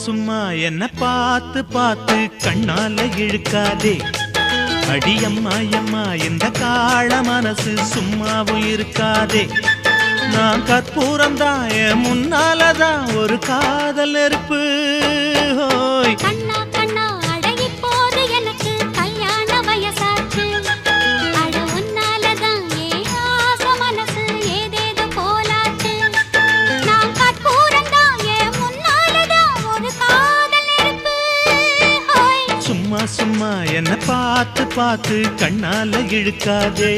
சும்மா என்ன பார்த்து பார்த்து கண்ணால இழுக்காதே. அடியம்மா அம்மா இந்த காள மனசு சும்மாவும் இருக்காதே. நான் கற்பூரம் தான் என் முன்னாலதான் ஒரு காதல் நெருப்பு. ஹோய் கண்ணா கண்ணா அடங்கி போது எனக்கு கல்யாண வயசாச்சு. அட உன்னாலதான் ஏன் ஆசை மனசு ஏதேதோ போலாச்சு. நான் கற்பூரம் தான் என் முன்னாலதான் ஒரு காதல் நெருப்பு. ஹோய் சும்மா சும்மா என்ன பார்த்து பார்த்து கண்ணால இழுக்காதே.